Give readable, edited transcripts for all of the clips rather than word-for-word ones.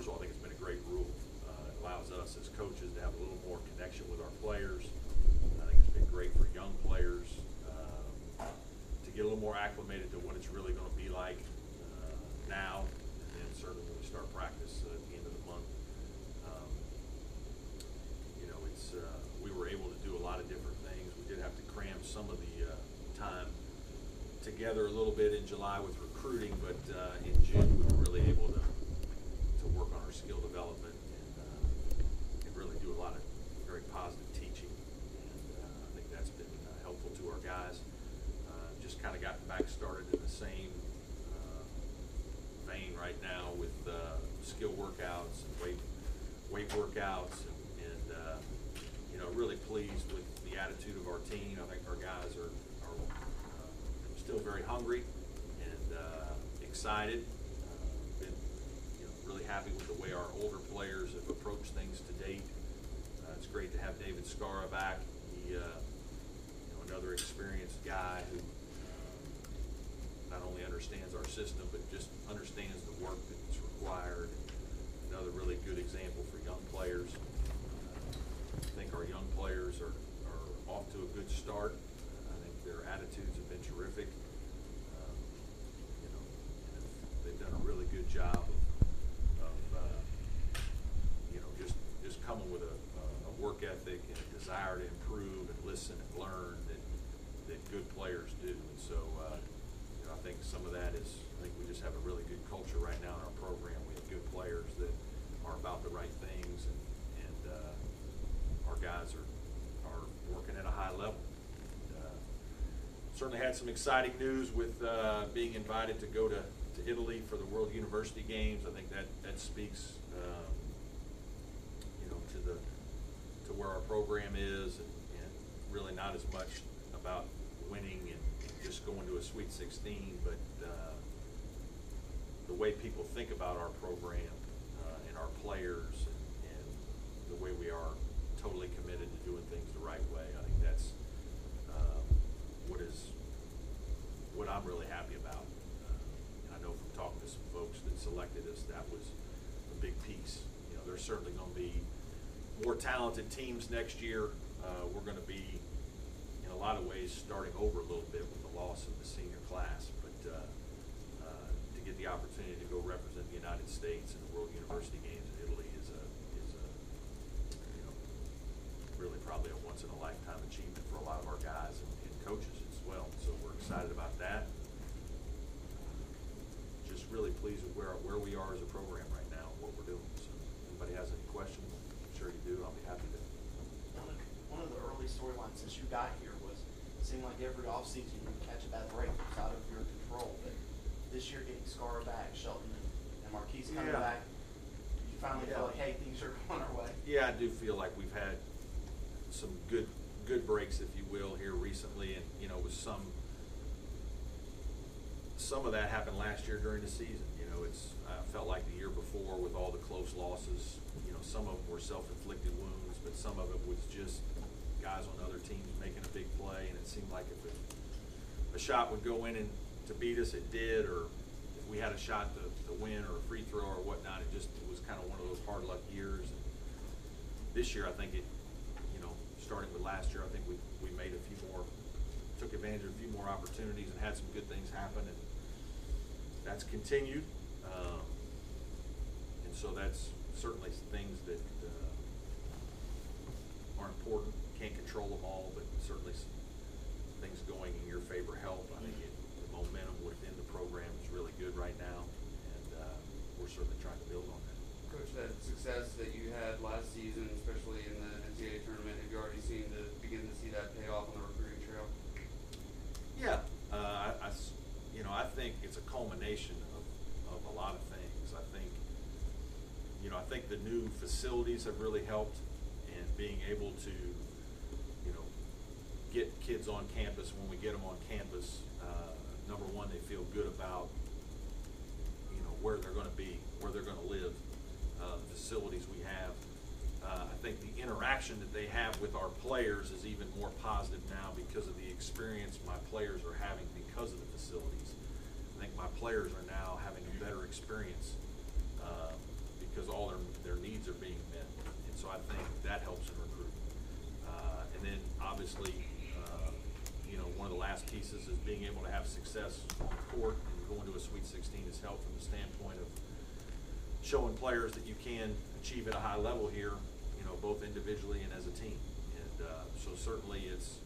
first of all, I think it's been a great rule. It allows us as coaches to have a little more connection with our players. I think it's been great for young players to get a little more acclimated to what it's really going to be like now, and then certainly when we start practice at the end of the month. You know, it's we were able to do a lot of different things. We did have to cram some of the time together a little bit in July with recruiting, but in June we were really able to work on our skill development and really do a lot of very positive teaching, and I think that's been helpful to our guys. Just kind of gotten back started in the same vein right now with skill workouts and weight workouts, and you know, really pleased with the attitude of our team. I think our guys are still very hungry and excited. Been, you know, really happy with the way our older players have approached things to date. It's great to have David Scara back. He, you know, another experienced guy who not only understands our system but just understands the work that's required. Another really good example for young players. I think our young players are off to a good start. I think their attitudes have been terrific. You know, and they've done a really good job of you know, just coming with a work ethic and a desire to improve and listen and learn that good players do. And so you know, I think some of that is, I think we just have a really good culture right now in our program. We have good players that are about the right things, and our guys are working at a high level. Certainly had some exciting news with being invited to go to Italy for the World University Games. I think that speaks you know, to where our program is, and really not as much about winning and just going to a Sweet 16, but the way people think about our program and our players, and the way we are totally committed to doing things the right way. I think that's what I'm really happy about. And I know from talking to some folks that selected us, that was a big piece. You know, there's certainly going to be more talented teams next year. We're going to be, in a lot of ways, starting over a little bit with the loss of the senior class, but to get the opportunity to go represent the United States in the World University Games in Italy is you know, really probably a once in a lifetime achievement for a lot of our guys and coaches as well. So we're excited about that. Just really pleased with where we are as a program right now and what we're doing. So if anybody has any questions, I'm sure you do. I'll be happy to. One of the early storylines since you got here was, it seemed like every offseason you would catch a bad break. It was out of your control. But this year, getting Scara back, Shelton and Marquise coming back, you finally feel like, hey, things are going our way. Yeah, I do feel like we've had some good breaks, if you will, here recently, and you know, with some of that happened last year during the season. You know, I felt like the year before with all the close losses, you know, some of them were self-inflicted wounds, but some of it was just guys on other teams making a big play, and it seemed like if a shot would go in and to beat us, it did, or if we had a shot to win or a free throw or whatnot, it was kind of one of those hard luck years. And this year, I think starting with last year, I think we took advantage of a few more opportunities and had some good things happen, and that's continued. And so that's certainly things that are important. Can't control them all, but certainly things going in your favor help. I think the momentum within the program is really good right now, and we're certainly trying to build on that. Coach, that success that you had last season, especially in the NCAA tournament, have you already begin to see that pay off on the recruiting trail? Yeah, I think it's a culmination of a lot of things. I think the new facilities have really helped, and being able to, you know, get kids on campus. When we get them on campus, number one, they feel good about, you know, where they're going to be, where they're going to live, the facilities we have. I think the interaction that they have with our players is even more positive now because of the experience my players are having because of the facilities. I think my players are now having a better experience because all their needs are being met. And so I think that helps in recruiting. And then obviously, you know, one of the last pieces is being able to have success on the court, and going to a Sweet 16 has helped from the standpoint of showing players that you can achieve at a high level here, you know, both individually and as a team. And so certainly it's,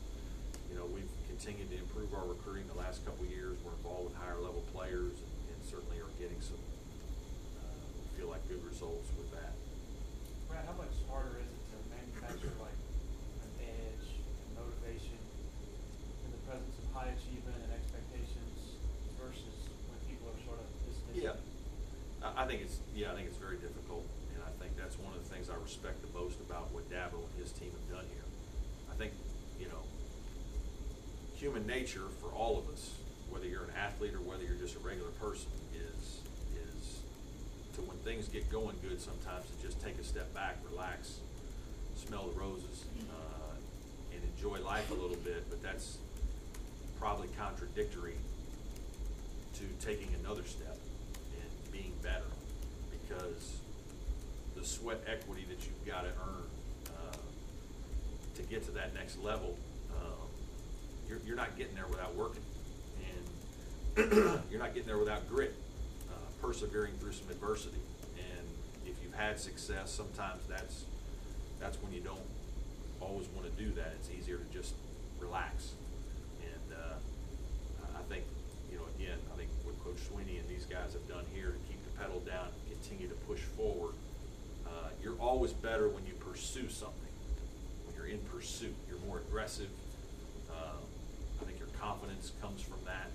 you know, we've continued to improve our recruiting the last couple of years. We're involved with higher level players, and certainly are getting some, feel like good results with that. Brad, how much harder is it to manufacture like an edge and motivation in the presence of high achievement and expectations versus when people are sort of dismissing? Yeah, I think it's very difficult, and I think that's one of the things I respect the most about what Dabo and his team have done here. I think, you know, human nature for all of us, whether you're an athlete or whether you're just a regular person, is to, when things get going good, sometimes to just take a step back, relax, smell the roses, and enjoy life a little bit. But that's probably contradictory to taking another step and being better, because the sweat equity that you've got to earn to get to that next level, you're not getting there without working, and you're not getting there without grit, persevering through some adversity. And if you've had success, sometimes that's when you don't always want to do that. It's easier to just relax. And I think, you know, again, I think what Coach Sweeney and these guys have done here to keep the pedal down and continue to push forward, you're always better when you pursue something. When you're in pursuit, you're more aggressive. I think your confidence comes from that.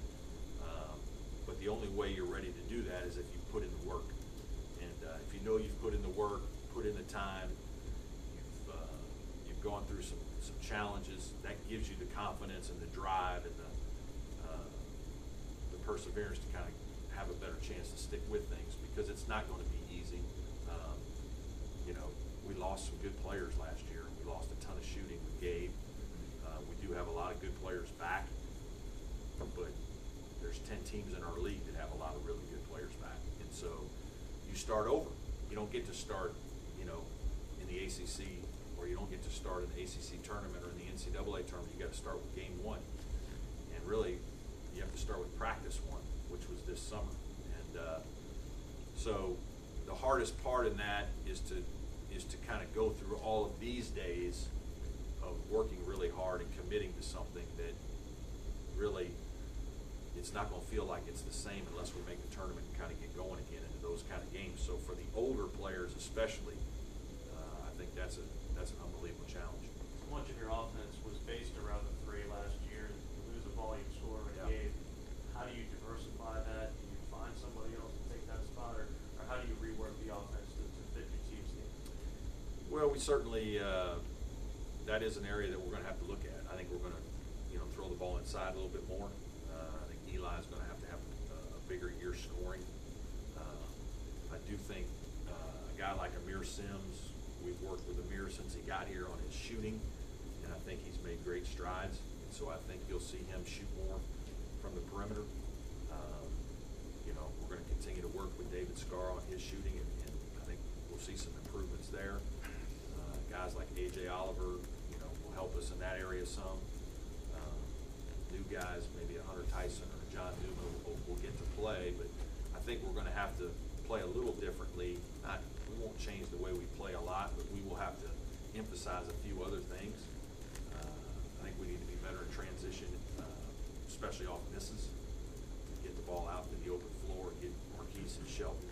But the only way you're ready to do that is if you put in the work. And if you know you've put in the work, put in the time, you've gone through some challenges, that gives you the confidence and the drive and the perseverance to kind of have a better chance to stick with things, because it's not going to be easy. You know, we lost some good players last year. We lost a ton of shooting with Gabe. We do have a lot of good players back, but there's 10 teams in our league that have a lot of really good players back. And so you start over. You don't get to start, you know, in the ACC, or you don't get to start in the ACC tournament or in the NCAA tournament. You got to start with game one. And really, you have to start with practice one, which was this summer. And so the hardest part in that is to kind of go through all of these days of working really hard and committing to something that really, it's not going to feel like it's the same unless we make the tournament and kind of get going again into those kind of games. So for the older players especially, I think that's an unbelievable challenge. So much of your offense was based around the three last year. You lose a volume scorer in a Yeah. game. How do you diversify that? Do you find somebody else to take that spot, or how do you rework the offense to fit your team's needs? Well, we certainly, that is an area that we're going to have to look at. I think we're going to, you know, throw the ball inside a little bit more. I think Eli's going to have a bigger year scoring. I do think a guy like Amir Sims, we've worked with Amir since he got here on his shooting, and I think he's made great strides. And so I think you'll see him shoot more from the perimeter. You know, we're going to continue to work with David Scar on his shooting, and I think we'll see some improvements there. Guys like A.J. Oliver, you know, will help us in that area some. New guys, maybe a Hunter Tyson or a John Newman will get to play, but I think we're going to have to play a little differently. We won't change the way we play a lot, but we will have to emphasize a few other things. I think we need to be better in transition, especially off misses, to get the ball out to the open floor and get Marquise and Shelton